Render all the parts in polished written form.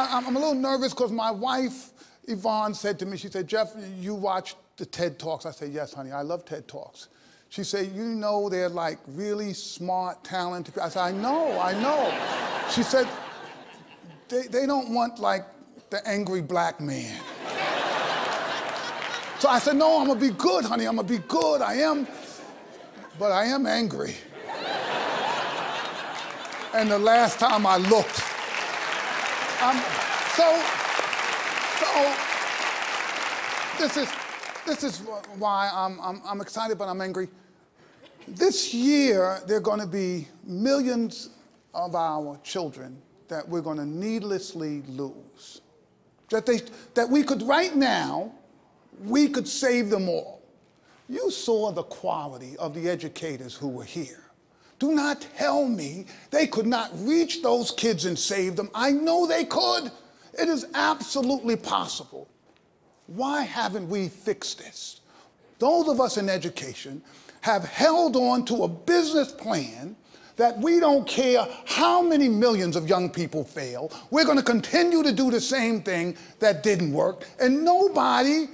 I'm a little nervous because my wife, Yvonne, said to me, she said, Jeff, you watch the TED Talks? I said, yes, honey, I love TED Talks. She said, you know they're like really smart, talented people. I said, I know. She said, they don't want like the angry black man. So I said, no, I'm gonna be good, honey, I'm gonna be good, I am, but I am angry. And the last time I looked, this is why I'm excited, but I'm angry. This year, there are going to be millions of our children that we're going to needlessly lose. That we could, right now, we could save them all. You saw the quality of the educators who were here. Do not tell me they could not reach those kids and save them. I know they could. It is absolutely possible. Why haven't we fixed this? Those of us in education have held on to a business plan that we don't care how many millions of young people fail. We're going to continue to do the same thing that didn't work. And nobody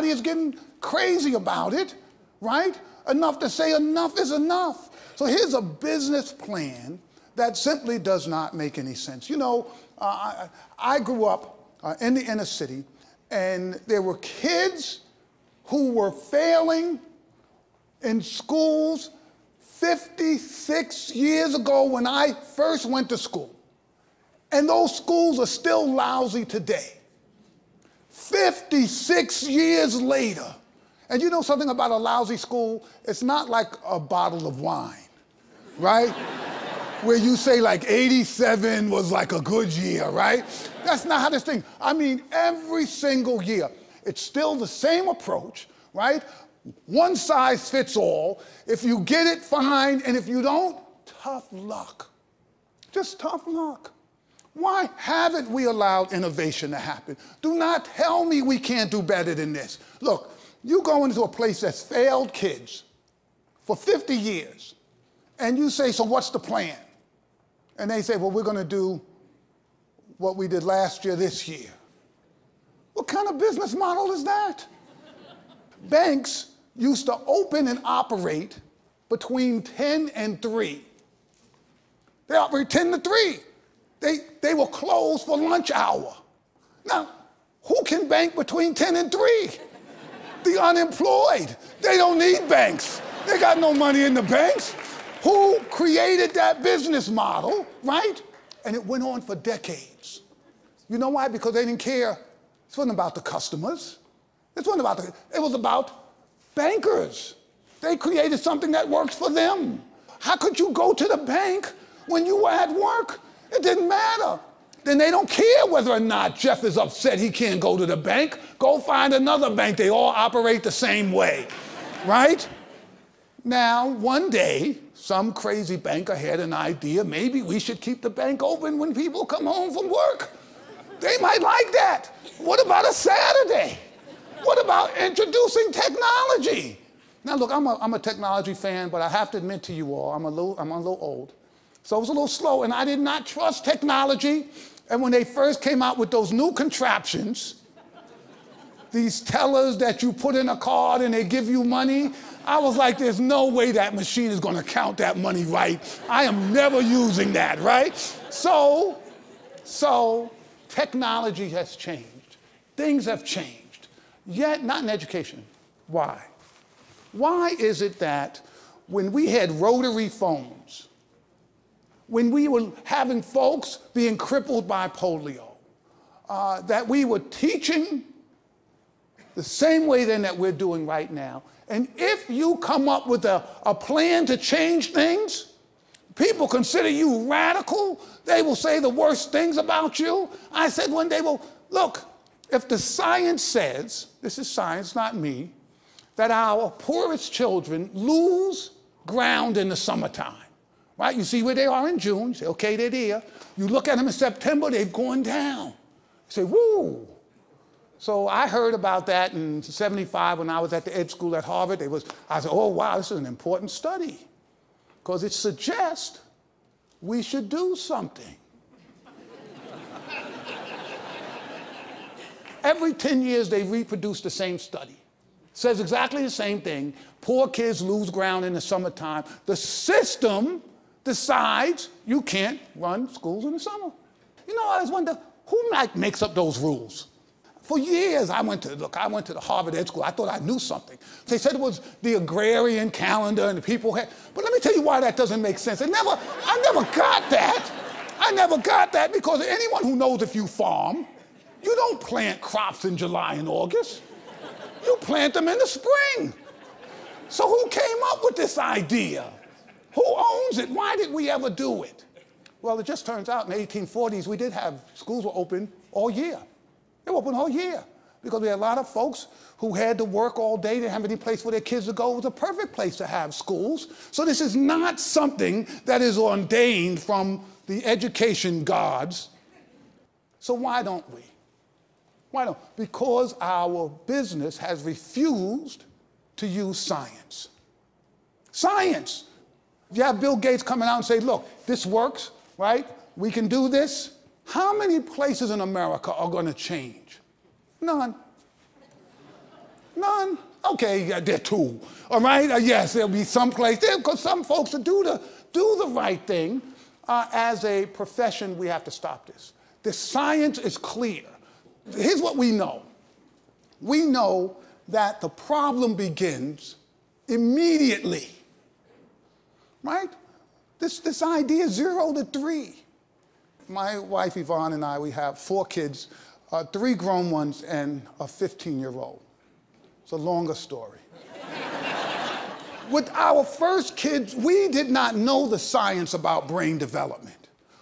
is getting crazy about it, right? Enough to say enough is enough. So here's a business plan that simply does not make any sense. You know, I grew up in the inner city, and there were kids who were failing in schools 56 years ago when I first went to school. And those schools are still lousy today. 56 years later. And you know something about a lousy school? It's not like a bottle of wine, right? Where you say like 87 was like a good year, right? That's not how this thing, I mean, every single year, it's still the same approach, right? One size fits all. If you get it, fine, and if you don't, tough luck. Just tough luck. Why haven't we allowed innovation to happen? Do not tell me we can't do better than this. Look, you go into a place that's failed kids for 50 years, and you say, so what's the plan? And they say, well, we're going to do what we did last year this year. What kind of business model is that? Banks used to open and operate between 10 and 3. They operate 10 to 3. They were closed for lunch hour. Now, who can bank between 10 and 3? The unemployed. They don't need banks. They got no money in the banks. Who created that business model, right? And it went on for decades. You know why? Because they didn't care. It wasn't about the customers. It was about bankers. They created something that works for them. How could you go to the bank when you were at work? It didn't matter. Then they don't care whether or not Jeff is upset he can't go to the bank. Go find another bank. They all operate the same way, right? Now, one day, some crazy banker had an idea. Maybe we should keep the bank open when people come home from work. They might like that. What about a Saturday? What about introducing technology? Now, look, I'm a technology fan, but I have to admit to you all, I'm a little old. So I was a little slow, and I did not trust technology. And when they first came out with those new contraptions, these tellers that you put in a card and they give you money, I was like, there's no way that machine is going to count that money right. I am never using that, right? So technology has changed. Things have changed. Yet not in education. Why? Why is it that when we had rotary phones, when we were having folks being crippled by polio, that we were teaching the same way then that we're doing right now? And if you come up with a plan to change things, people consider you radical. They will say the worst things about you. I said one day, well, look, if the science says, this is science, not me, that our poorest children lose ground in the summertime, right? You see where they are in June, you say, okay, they're there. You look at them in September, they've gone down. You say, woo. So I heard about that in '75 when I was at the ed school at Harvard. I said, oh, wow, this is an important study because it suggests we should do something. Every 10 years, they reproduce the same study. Says exactly the same thing. Poor kids lose ground in the summertime. The system decides you can't run schools in the summer. You know, I always wonder, who makes up those rules? For years, I went to the Harvard Ed School. I thought I knew something. They said it was the agrarian calendar and the people had, but let me tell you why that doesn't make sense. I never got that. I never got that because anyone who knows if you farm, you don't plant crops in July and August. You plant them in the spring. So who came up with this idea? Who owns it? Why did we ever do it? Well, it just turns out in the 1840s, we did have, schools were open all year. They were open all year because we had a lot of folks who had to work all day. They didn't have any place for their kids to go. It was a perfect place to have schools. So this is not something that is ordained from the education gods. So why don't we? Why don't? Because our business has refused to use science. Science. If you have Bill Gates coming out and say, look, this works, right? We can do this. How many places in America are going to change? None. None. Okay, yeah, there are two. All right? Yes, there'll be some place there because some folks that do the right thing. As a profession, we have to stop this. The science is clear. Here's what we know. We know that the problem begins immediately. Right? This idea 0 to 3. My wife Yvonne and I, we have 4 kids, 3 grown ones and a 15-year-old. It's a longer story. With our first kids, we did not know the science about brain development.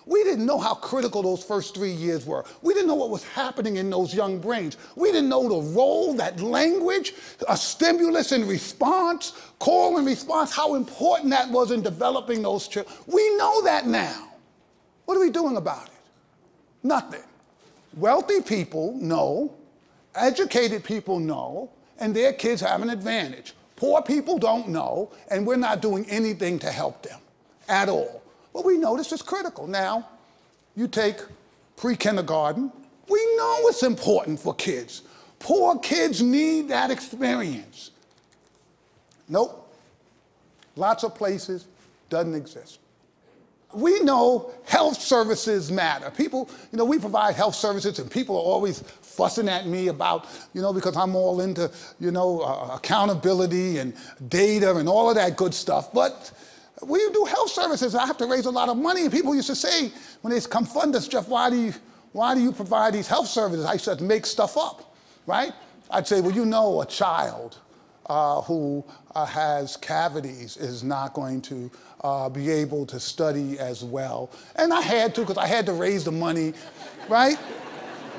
We didn't know how critical those first 3 years were. We didn't know what was happening in those young brains. We didn't know the role that language, a stimulus and response, call and response, how important that was in developing those children. We know that now. What are we doing about it? Nothing. Wealthy people know, educated people know, and their kids have an advantage. Poor people don't know, and we're not doing anything to help them at all. But we know this is critical. Now, you take pre-kindergarten. We know it's important for kids. Poor kids need that experience. Nope. Lots of places, doesn't exist. We know health services matter. People, we provide health services and people are always fussing at me about, because I'm all into, accountability and data and all of that good stuff. But we do health services. I have to raise a lot of money. And people used to say, when they come fund us, Jeff, why do you provide these health services? I used to make stuff up, right? I'd say, well, a child who has cavities is not going to be able to study as well. And I had to, because I had to raise the money, right?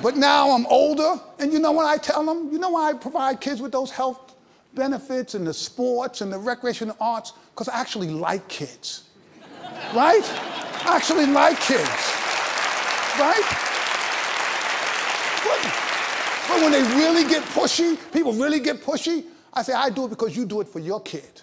But now I'm older, and you know what I tell them? You know why I provide kids with those health benefits and the sports and the recreation and arts? Because I actually like kids, right? I actually like kids, right? But when they really get pushy, people really get pushy, I say, I do it because you do it for your kid.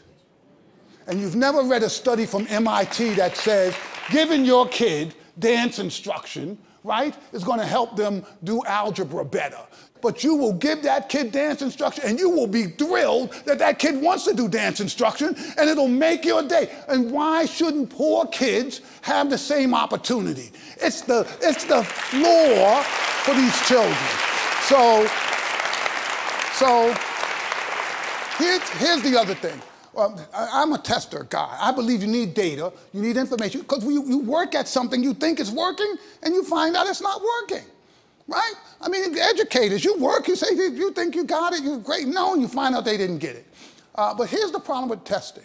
And you've never read a study from MIT that says giving your kid dance instruction, right, is going to help them do algebra better. But you will give that kid dance instruction and you will be thrilled that that kid wants to do dance instruction and it'll make your day. And why shouldn't poor kids have the same opportunity? It's the floor for these children. So here's the other thing. I'm a tester guy. I believe you need data, you need information, because you work at something, you think it's working, and you find out it's not working, right? I mean, educators, you work, you say, you think you got it, you're great. No, and you find out they didn't get it. But here's the problem with testing.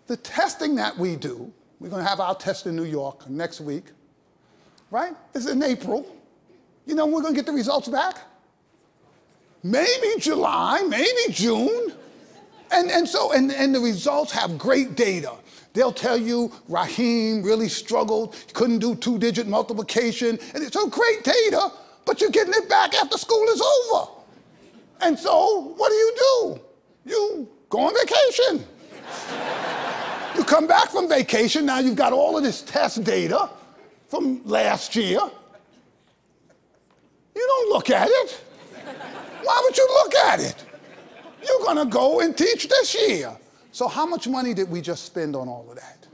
The testing that we do, we're going to have our test in New York next week, right? It's in April. You know when we're going to get the results back? Maybe July, maybe June. And the results have great data. They'll tell you Raheem really struggled, couldn't do 2-digit multiplication, and it's so great data, but you're getting it back after school is over. And so what do? You go on vacation. You come back from vacation, now you've got all of this test data from last year. You don't look at it. Why would you look at it? You're going to go and teach this year. So how much money did we just spend on all of that?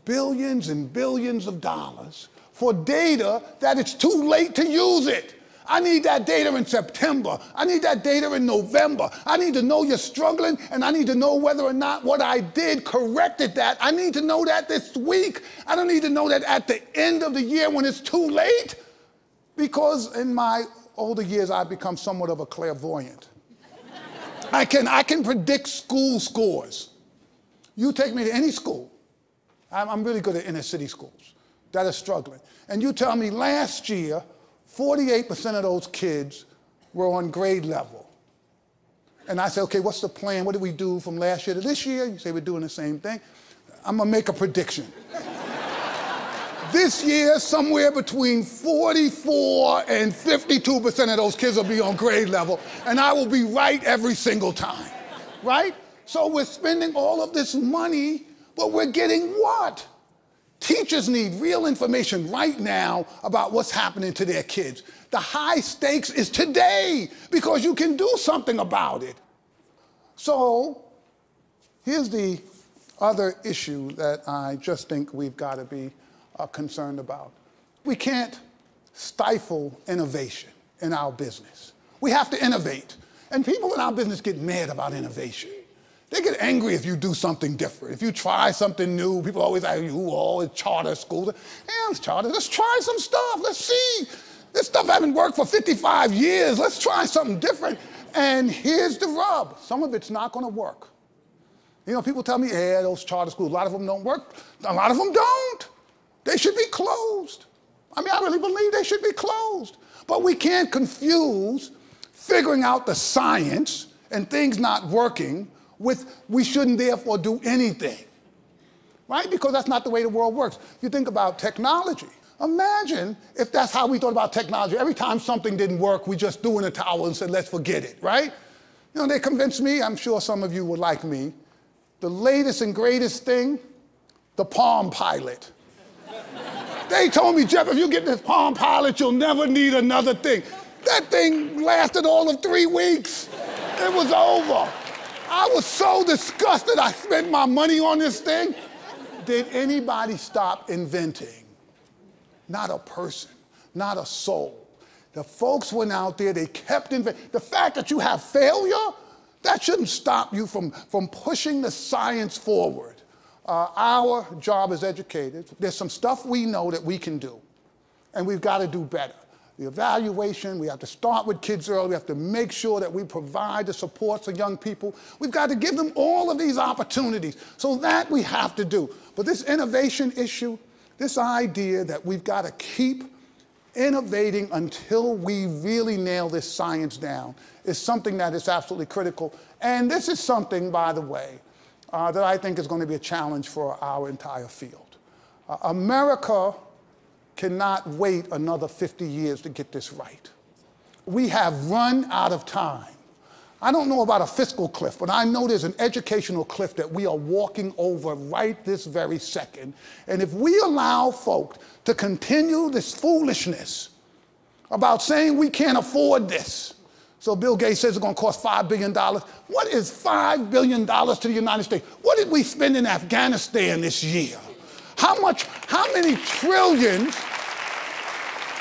Billions and billions of dollars for data that it's too late to use it. I need that data in September. I need that data in November. I need to know you're struggling, and I need to know whether or not what I did corrected that. I need to know that this week. I don't need to know that at the end of the year when it's too late, because in my older years, I've become somewhat of a clairvoyant. I can predict school scores. You take me to any school. I'm really good at inner city schools that are struggling. And you tell me last year, 48% of those kids were on grade level. And I say, okay, what's the plan? What did we do from last year to this year? You say we're doing the same thing. I'm gonna make a prediction. This year, somewhere between 44 and 52% of those kids will be on grade level, and I will be right every single time, right? So we're spending all of this money, but we're getting what? Teachers need real information right now about what's happening to their kids. The high stakes is today, because you can do something about it. So here's the other issue that I just think we've got to be concerned about. We can't stifle innovation in our business. We have to innovate. And people in our business get mad about innovation. They get angry if you do something different. If you try something new, people always say, it's charter schools. Yeah, it's charter. Let's try some stuff. Let's see. This stuff hasn't worked for 55 years. Let's try something different. And here's the rub. Some of it's not going to work. You know, people tell me, yeah, those charter schools, a lot of them don't work. A lot of them don't. They should be closed. I mean, I really believe they should be closed. But we can't confuse figuring out the science and things not working with we shouldn't therefore do anything, right? Because that's not the way the world works. You think about technology. Imagine if that's how we thought about technology. Every time something didn't work, we just threw in a towel and said, let's forget it, right? You know, they convinced me, I'm sure some of you were like me, the latest and greatest thing, the Palm Pilot. They told me, Jeff, if you get this Palm Pilot, you'll never need another thing. That thing lasted all of 3 weeks. It was over. I was so disgusted I spent my money on this thing. Did anybody stop inventing? Not a person, not a soul. The folks went out there, they kept inventing. The fact that you have failure, that shouldn't stop you from pushing the science forward. Our job as educators, there's some stuff we know that we can do, and we've got to do better. The evaluation, we have to start with kids early. We have to make sure that we provide the support for young people. We've got to give them all of these opportunities. So that we have to do. But this innovation issue, this idea that we've got to keep innovating until we really nail this science down is something that is absolutely critical. And this is something, by the way, that I think is going to be a challenge for our entire field. America cannot wait another 50 years to get this right. We have run out of time. I don't know about a fiscal cliff, but I know there's an educational cliff that we are walking over right this very second. And if we allow folk to continue this foolishness about saying we can't afford this, so Bill Gates says it's going to cost $5 billion. What is $5 billion to the United States? What did we spend in Afghanistan this year? How many trillions,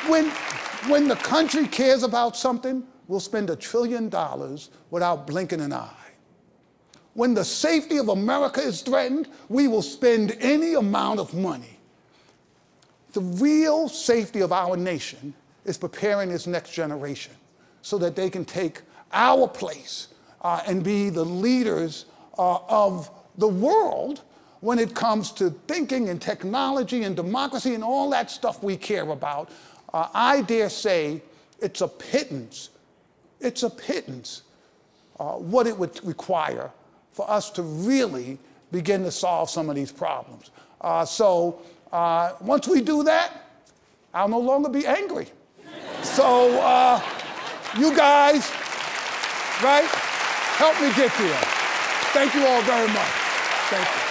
when the country cares about something, we'll spend $1 trillion without blinking an eye. When the safety of America is threatened, we will spend any amount of money. The real safety of our nation is preparing this next generation so that they can take our place and be the leaders of the world when it comes to thinking and technology and democracy and all that stuff we care about. I dare say it's a pittance what it would require for us to really begin to solve some of these problems. So once we do that, I'll no longer be angry. So you guys, right, help me get there. Thank you all very much. Thank you.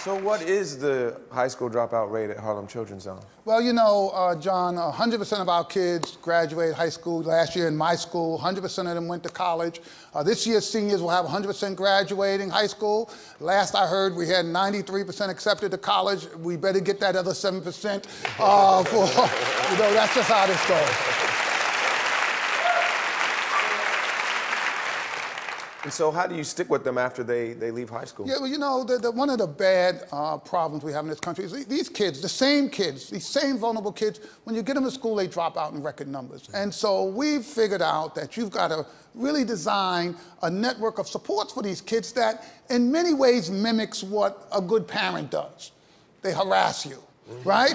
So what is the high school dropout rate at Harlem Children's Zone? Well, you know, John, 100% of our kids graduated high school. Last year in my school, 100% of them went to college. This year, seniors will have 100% graduating high school. Last I heard, we had 93% accepted to college. We better get that other 7% for, you know, that's just how this goes. And so how do you stick with them after they leave high school? Yeah, well, you know, one of the bad problems we have in this country is these kids, the same kids, these same vulnerable kids, when you get them to school, they drop out in record numbers. And so we've figured out that you've got to really design a network of supports for these kids that in many ways mimics what a good parent does. They harass you. Right?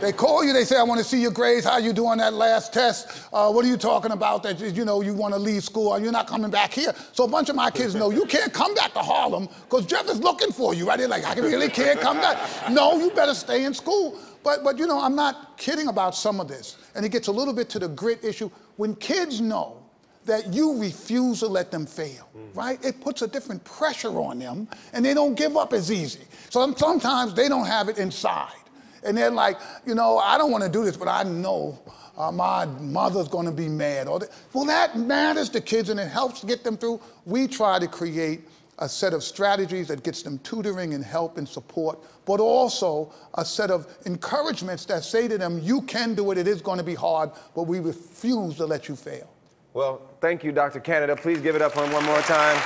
They call you, they say, I want to see your grades, how you do on that last test, what are you talking about that, you know, you want to leave school, or you're not coming back here. So a bunch of my kids know, you can't come back to Harlem, because Jeff is looking for you, right? They're like, I really can't come back. No, you better stay in school. But you know, I'm not kidding about some of this, and it gets a little bit to the grit issue. When kids know that you refuse to let them fail, right? It puts a different pressure on them, and they don't give up as easy. So sometimes they don't have it inside. And they're like, you know, I don't want to do this, but I know my mother's going to be mad. Well, that matters to kids, and it helps get them through. We try to create a set of strategies that gets them tutoring and help and support, but also a set of encouragements that say to them, you can do it, it is going to be hard, but we refuse to let you fail. Well, thank you, Dr. Canada. Please give it up for him one more time.